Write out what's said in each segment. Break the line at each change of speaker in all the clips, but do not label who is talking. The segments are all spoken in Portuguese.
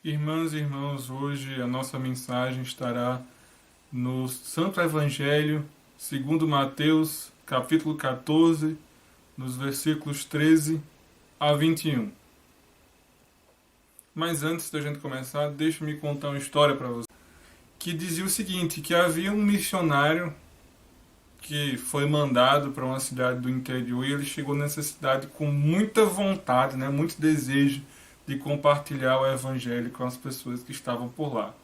Irmãs e irmãos, hoje a nossa mensagem estará no Santo Evangelho, segundo Mateus, capítulo 14, nos versículos 13 a 21. Mas antes da gente começar, deixa-me contar uma história para você, que dizia o seguinte, que havia um missionário que foi mandado para uma cidade do interior e ele chegou nessa cidade com muita vontade, muito desejo de compartilhar o evangelho com as pessoas que estavam por lá.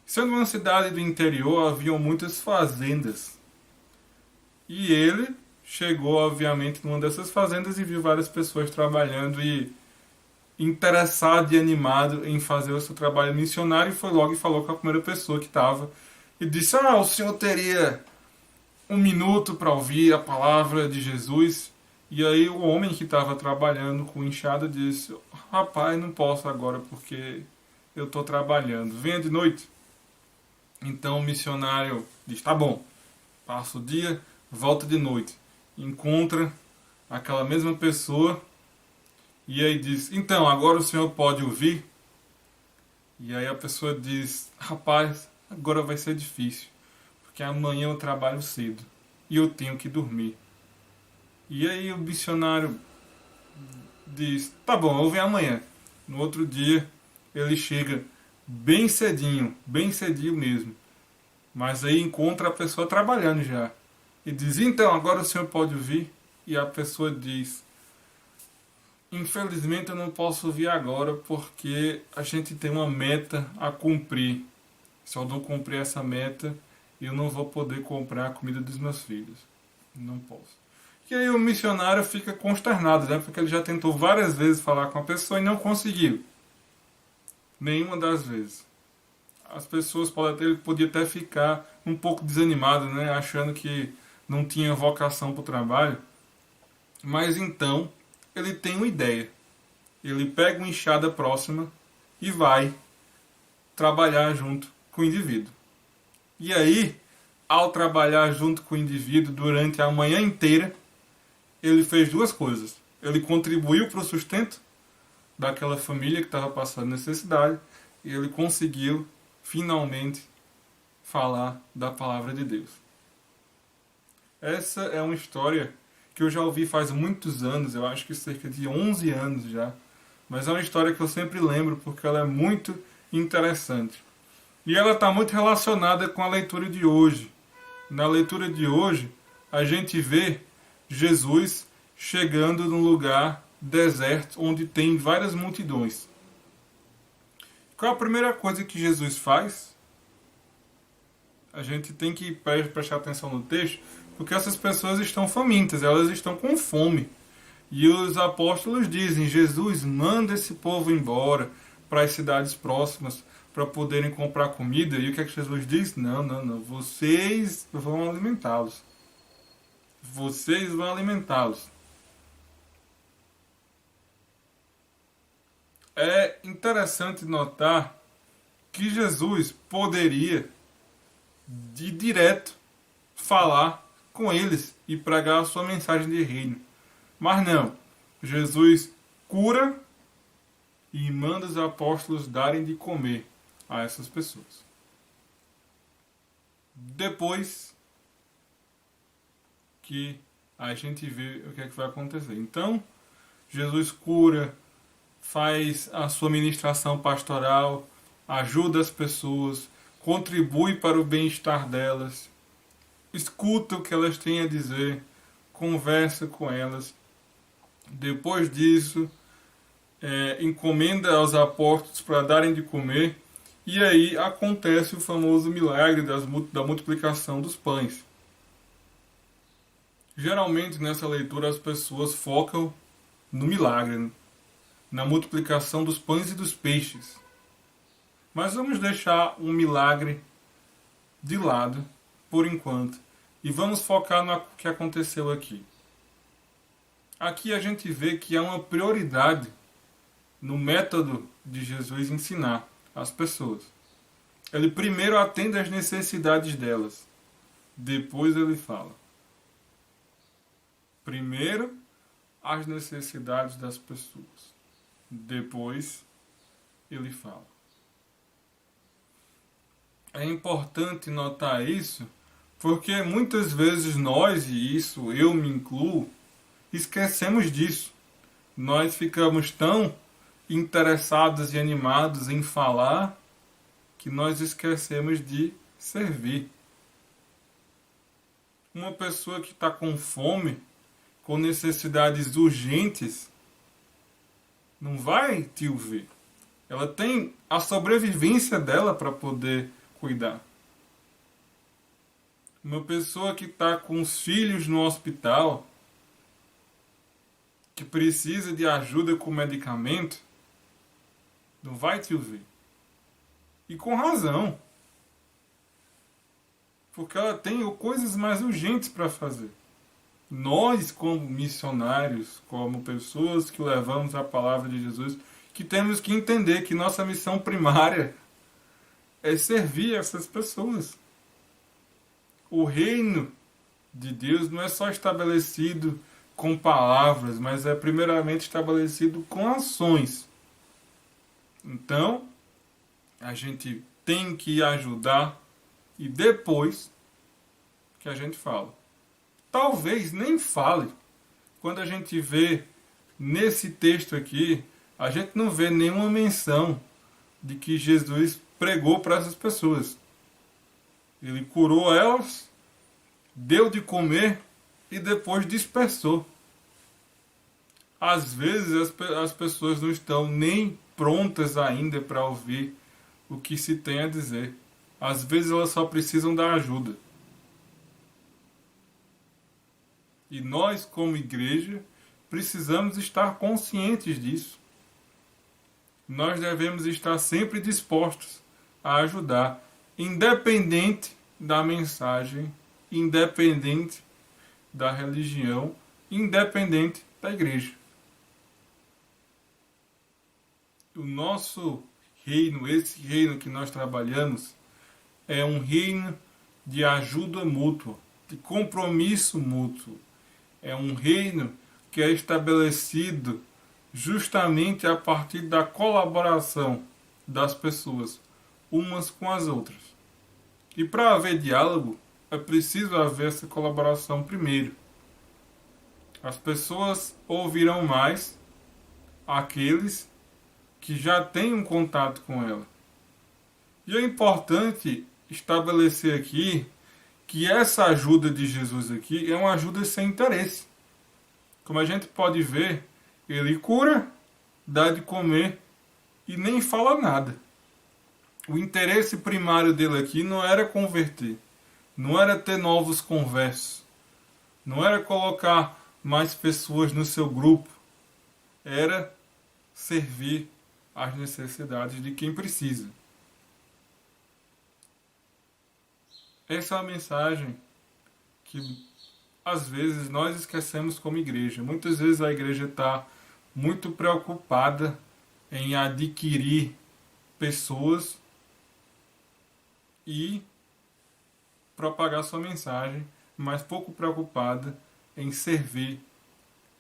Sendo uma cidade do interior, haviam muitas fazendas. E ele chegou, obviamente, numa dessas fazendas e viu várias pessoas trabalhando e interessado e animado em fazer o seu trabalho missionário, e foi logo e falou com a primeira pessoa que estava e disse: o senhor teria um minuto para ouvir a palavra de Jesus? E aí o homem que estava trabalhando com enxada disse: rapaz, não posso agora porque eu estou trabalhando, venha de noite. Então o missionário diz: tá bom, passa o dia, volta de noite, encontra aquela mesma pessoa e aí diz: então, agora o senhor pode ouvir? E aí a pessoa diz: rapaz, agora vai ser difícil, porque amanhã eu trabalho cedo e eu tenho que dormir. E aí o missionário diz: tá bom, eu venho amanhã. No outro dia ele chega bem cedinho mesmo. Mas aí encontra a pessoa trabalhando já. E diz: então, agora o senhor pode vir? E a pessoa diz: infelizmente eu não posso vir agora porque a gente tem uma meta a cumprir. Se eu não cumprir essa meta, eu não vou poder comprar a comida dos meus filhos. Não posso. E aí o missionário fica consternado, porque ele já tentou várias vezes falar com a pessoa e não conseguiu. Nenhuma das vezes. As pessoas ele podia até ficar um pouco desanimado, achando que não tinha vocação para o trabalho. Mas então ele tem uma ideia. Ele pega uma enxada próxima e vai trabalhar junto com o indivíduo. E aí, ao trabalhar junto com o indivíduo durante a manhã inteira, ele fez duas coisas. Ele contribuiu para o sustento daquela família que estava passando necessidade e ele conseguiu finalmente falar da palavra de Deus. Essa é uma história que eu já ouvi faz muitos anos, eu acho que cerca de 11 anos já. Mas é uma história que eu sempre lembro porque ela é muito interessante. E ela está muito relacionada com a leitura de hoje. Na leitura de hoje, a gente vê Jesus chegando num lugar deserto onde tem várias multidões. Qual é a primeira coisa que Jesus faz? A gente tem que prestar atenção no texto, porque essas pessoas estão famintas, elas estão com fome. E os apóstolos dizem: Jesus, manda esse povo embora para as cidades próximas para poderem comprar comida. E o que é que Jesus diz? Não, vocês vão alimentá-los. Vocês vão alimentá-los. É interessante notar que Jesus poderia de direto falar com eles e pregar a sua mensagem de reino. Mas não. Jesus cura e manda os apóstolos darem de comer a essas pessoas. Depois que a gente vê o que é que vai acontecer. Então, Jesus cura, faz a sua ministração pastoral, ajuda as pessoas, contribui para o bem-estar delas, escuta o que elas têm a dizer, conversa com elas. Depois disso, encomenda aos apóstolos para darem de comer, e aí acontece o famoso milagre da multiplicação dos pães. Geralmente nessa leitura as pessoas focam no milagre, na multiplicação dos pães e dos peixes. Mas vamos deixar um milagre de lado por enquanto e vamos focar no que aconteceu aqui. Aqui a gente vê que há uma prioridade no método de Jesus ensinar as pessoas. Ele primeiro atende às necessidades delas, depois ele fala. Primeiro as necessidades das pessoas, depois ele fala. É importante notar isso, porque muitas vezes nós, e isso eu me incluo, esquecemos disso. Nós ficamos tão interessados e animados em falar que nós esquecemos de servir. Uma pessoa que está com fome, com necessidades urgentes, não vai te ouvir. Ela tem a sobrevivência dela para poder cuidar. Uma pessoa que está com os filhos no hospital, que precisa de ajuda com medicamento, não vai te ouvir. E com razão. Porque ela tem coisas mais urgentes para fazer. Nós, como missionários, como pessoas que levamos a palavra de Jesus, que temos que entender que nossa missão primária é servir essas pessoas. O reino de Deus não é só estabelecido com palavras, mas é primeiramente estabelecido com ações. Então, a gente tem que ajudar e depois que a gente fala. Talvez nem fale. Quando a gente vê nesse texto aqui, a gente não vê nenhuma menção de que Jesus pregou para essas pessoas. Ele curou elas, deu de comer e depois dispersou. Às vezes as pessoas não estão nem prontas ainda para ouvir o que se tem a dizer. Às vezes elas só precisam da ajuda. E nós, como igreja, precisamos estar conscientes disso. Nós devemos estar sempre dispostos a ajudar, independente da mensagem, independente da religião, independente da igreja. O nosso reino, esse reino que nós trabalhamos, é um reino de ajuda mútua, de compromisso mútuo. É um reino que é estabelecido justamente a partir da colaboração das pessoas, umas com as outras. E para haver diálogo, é preciso haver essa colaboração primeiro. As pessoas ouvirão mais aqueles que já têm um contato com ela. E é importante estabelecer aqui que essa ajuda de Jesus aqui é uma ajuda sem interesse. Como a gente pode ver, ele cura, dá de comer e nem fala nada. O interesse primário dele aqui não era converter, não era ter novos conversos, não era colocar mais pessoas no seu grupo, era servir às necessidades de quem precisa. Essa é a mensagem que às vezes nós esquecemos como igreja. Muitas vezes a igreja está muito preocupada em adquirir pessoas e propagar sua mensagem, mas pouco preocupada em servir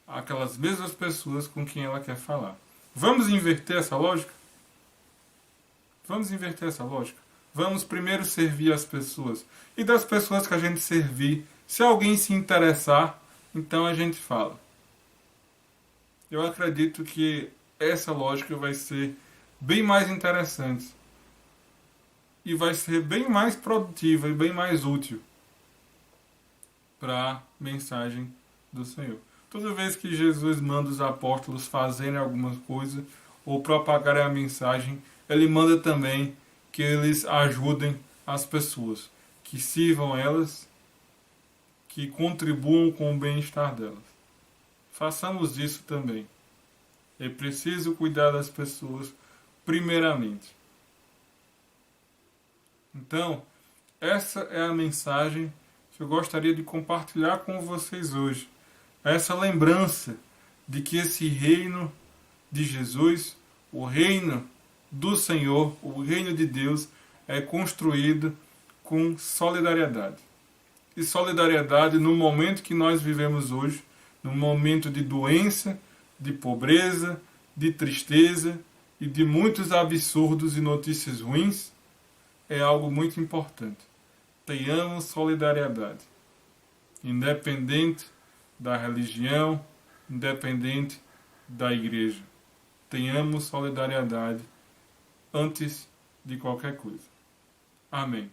aquelas mesmas pessoas com quem ela quer falar. Vamos inverter essa lógica? Vamos inverter essa lógica. Vamos primeiro servir as pessoas. E das pessoas que a gente servir, se alguém se interessar, então a gente fala. Eu acredito que essa lógica vai ser bem mais interessante. E vai ser bem mais produtiva e bem mais útil para a mensagem do Senhor. Toda vez que Jesus manda os apóstolos fazerem alguma coisa ou propagarem a mensagem, ele manda também que eles ajudem as pessoas, que sirvam elas, que contribuam com o bem-estar delas. Façamos isso também. É preciso cuidar das pessoas primeiramente. Então, essa é a mensagem que eu gostaria de compartilhar com vocês hoje. Essa lembrança de que esse reino de Jesus, o reino do Senhor, o reino de Deus, é construído com solidariedade. E solidariedade no momento que nós vivemos hoje, no momento de doença, de pobreza, de tristeza, de e de muitos absurdos e notícias ruins, é algo muito importante. Tenhamos solidariedade, independente da religião, independente da igreja. Tenhamos solidariedade antes de qualquer coisa. Amém.